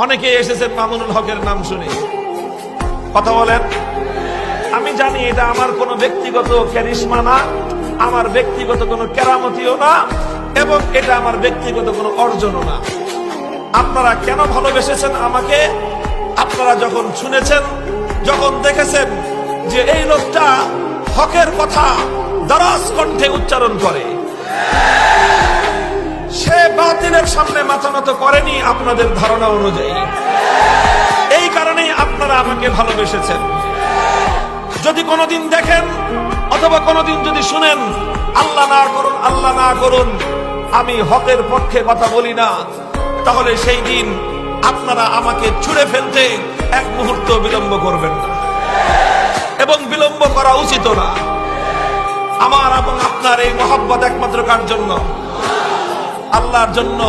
অনেকে এসেছেন মামুনুল হকের নাম শুনে, কথা বলেন। আমি জানি এটা আমার কোনো ব্যক্তিগত ক্যারিশমা না, আমার ব্যক্তিগত কোনো কেরামতিও না, এবং এটা আমার ব্যক্তিগত কোনো অর্জনও না। আপনারা কেন ভালোবেসেছেন আমাকে? আপনারা যখন শুনেছেন, যখন দেখেছেন যে এই লোকটা হকের কথা দরাজ কণ্ঠে উচ্চারণ করে, সে বাতিলের সামনে মাথা নত করেনি আপনাদের ধারণা অনুযায়ী। এই কারণেই আপনারা আমাকে ভালোবেসেছেন। যদি কোনোদিন দেখেন অথবা কোনোদিন যদি শুনেন, আল্লাহ না করুন, আল্লাহ না করুন, আমি হকের পক্ষে কথা বলি না, তাহলে সেই দিন আপনারা আমাকে ছুঁড়ে ফেলতে এক মুহূর্ত বিলম্ব করবেন না, এবং বিলম্ব করা উচিত না। আমার এবং আপনার এই মহব্বত একমাত্র কার জন্য? আল্লাহর জন্য।